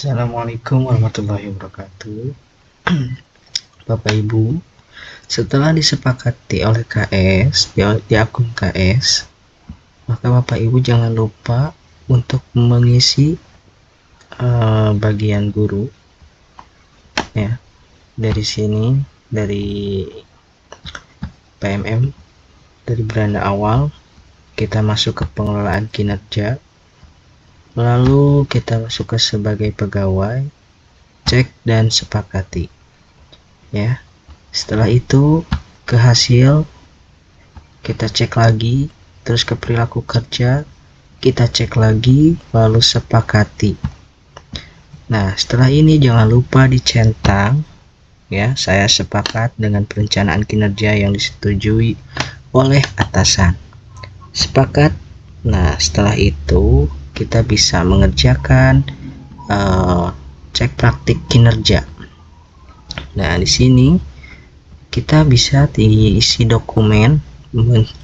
Assalamualaikum warahmatullahi wabarakatuh. Bapak Ibu, setelah disepakati oleh KS di akun KS, maka Bapak Ibu jangan lupa untuk mengisi bagian guru ya. Dari sini, dari PMM, dari beranda awal kita masuk ke pengelolaan kinerja, lalu kita masuk ke sebagai pegawai, cek dan sepakati ya. Setelah itu ke hasil kita cek lagi, terus ke perilaku kerja kita cek lagi, lalu sepakati. Nah, setelah ini jangan lupa dicentang ya, saya sepakat dengan perencanaan kinerja yang disetujui oleh atasan. Sepakat. Nah, setelah itu kita bisa mengerjakan cek praktik kinerja. Nah, di sini kita bisa diisi dokumen,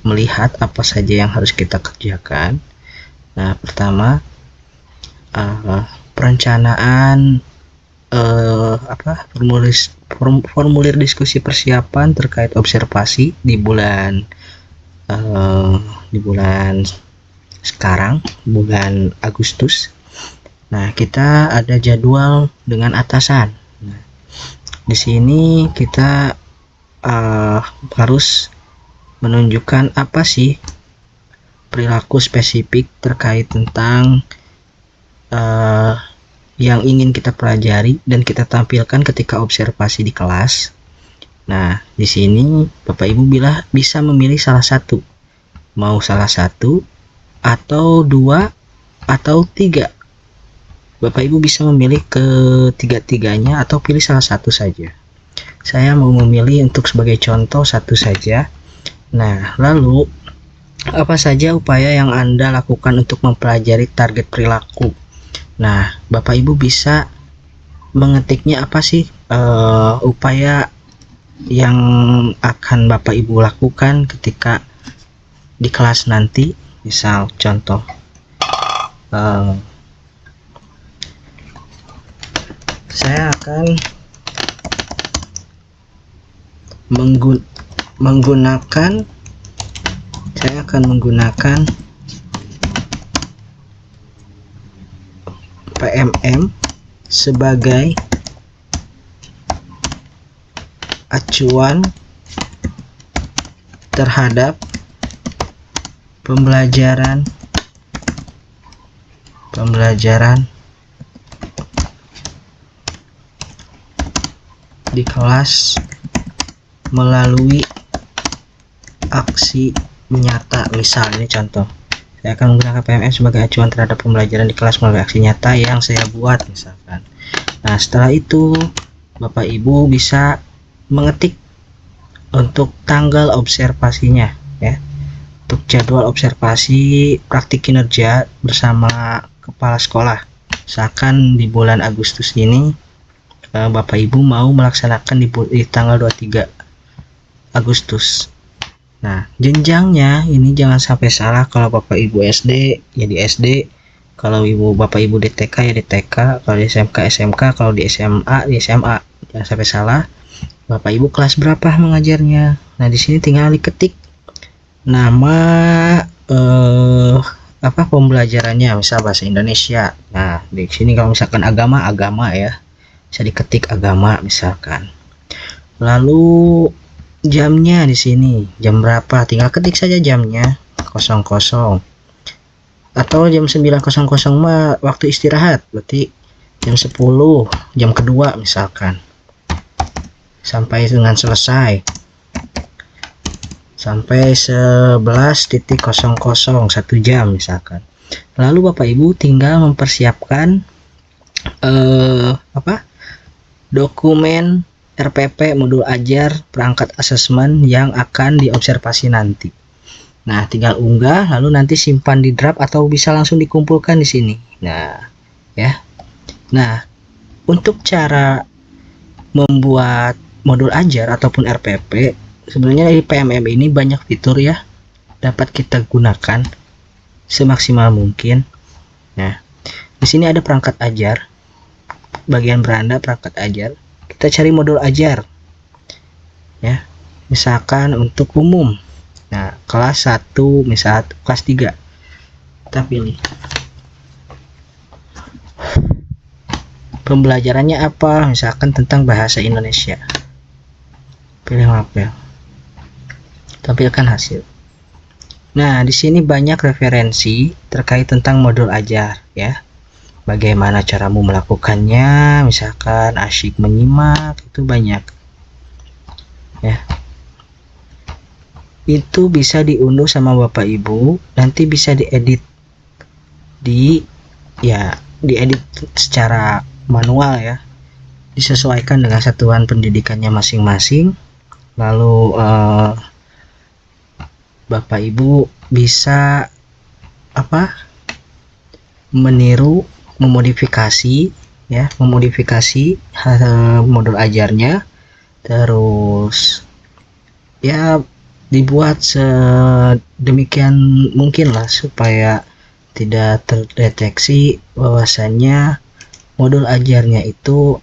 melihat apa saja yang harus kita kerjakan. Nah, pertama perencanaan formulir diskusi persiapan terkait observasi di bulan sekarang, bulan Agustus. Nah, kita ada jadwal dengan atasan. Nah, di sini kita harus menunjukkan apa sih perilaku spesifik terkait tentang yang ingin kita pelajari dan kita tampilkan ketika observasi di kelas. Nah, di sini Bapak Ibu bisa memilih salah satu, mau salah satu atau dua atau tiga. Bapak Ibu bisa memilih ketiga-tiganya atau pilih salah satu saja. Saya mau memilih untuk sebagai contoh satu saja. Nah, lalu apa saja upaya yang Anda lakukan untuk mempelajari target perilaku? Nah, Bapak Ibu bisa mengetiknya apa sih upaya yang akan Bapak Ibu lakukan ketika di kelas nanti. Misal contoh saya akan menggunakan PMM sebagai acuan terhadap pembelajaran di kelas melalui aksi nyata. Misalnya contoh, saya akan menggunakan PMM sebagai acuan terhadap pembelajaran di kelas melalui aksi nyata yang saya buat misalkan. Nah, setelah itu Bapak Ibu bisa mengetik untuk tanggal observasinya ya, untuk jadwal observasi praktik kinerja bersama kepala sekolah. Misalkan di bulan Agustus ini Bapak Ibu mau melaksanakan di tanggal 23 Agustus. Nah, jenjangnya ini jangan sampai salah. Kalau Bapak Ibu SD ya di SD, kalau Bapak Ibu di TK ya di TK, kalau di SMK SMK, kalau di SMA di SMA. Jangan sampai salah. Bapak Ibu kelas berapa mengajarnya? Nah, di sini tinggal diketik nama pembelajarannya, misal bahasa Indonesia. Nah, di sini kalau misalkan agama ya, bisa diketik agama misalkan. Lalu jamnya di sini jam berapa, tinggal ketik saja jamnya 00 atau jam 9.00 mah waktu istirahat, berarti jam 10 jam kedua misalkan, sampai dengan selesai sampai 11.00 1 jam misalkan. Lalu Bapak Ibu tinggal mempersiapkan dokumen RPP modul ajar perangkat asesmen yang akan diobservasi nanti. Nah, tinggal unggah lalu nanti simpan di draft atau bisa langsung dikumpulkan di sini. Nah, ya. Nah, untuk cara membuat modul ajar ataupun RPP, sebenarnya di PMM ini banyak fitur ya, dapat kita gunakan semaksimal mungkin. Nah, di sini ada perangkat ajar. bagian beranda perangkat ajar, kita cari modul ajar ya, misalkan untuk umum. Nah, kelas 1, misal kelas 3 kita pilih pembelajarannya apa, misalkan tentang bahasa Indonesia, pilih mapel, tampilkan hasil. Nah, di sini banyak referensi terkait tentang modul ajar ya, bagaimana caramu melakukannya, misalkan asyik menyimak, itu banyak ya. Itu bisa diunduh sama Bapak Ibu, nanti bisa diedit diedit secara manual ya, disesuaikan dengan satuan pendidikannya masing-masing. Lalu Bapak Ibu bisa meniru, memodifikasi ya, modul ajarnya, terus ya dibuat sedemikian mungkin lah supaya tidak terdeteksi bahwasannya modul ajarnya itu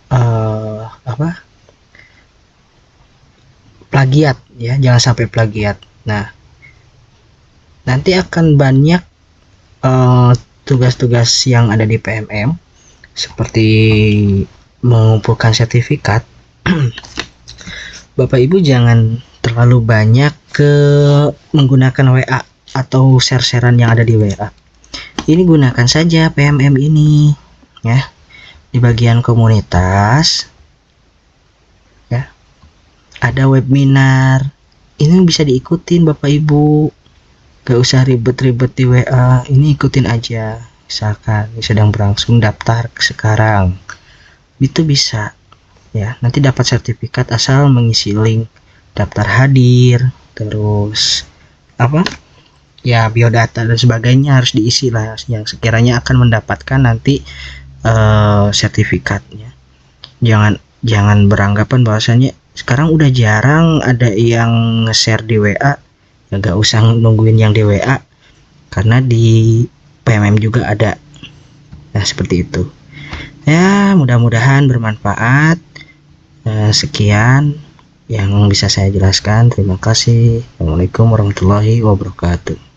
plagiat ya, jangan sampai plagiat. Nah, nanti akan banyak tugas-tugas yang ada di PMM seperti mengumpulkan sertifikat. Bapak Ibu jangan terlalu banyak menggunakan WA atau share-sharean yang ada di WA. Ini gunakan saja PMM ini ya, di bagian komunitas ya, ada webinar, ini bisa diikutin Bapak Ibu, gak usah ribet-ribet di WA, ini ikutin aja. Misalkan sedang berlangsung daftar sekarang, itu bisa ya, nanti dapat sertifikat asal mengisi link daftar hadir, terus ya biodata dan sebagainya harus diisi lah, yang sekiranya akan mendapatkan nanti sertifikatnya. Jangan beranggapan bahwasanya sekarang udah jarang ada yang nge-share di WA, ya gak usah nungguin yang di WA, karena di PMM juga ada. Nah, seperti itu ya, mudah-mudahan bermanfaat. Sekian yang bisa saya jelaskan, terima kasih. Assalamualaikum warahmatullahi wabarakatuh.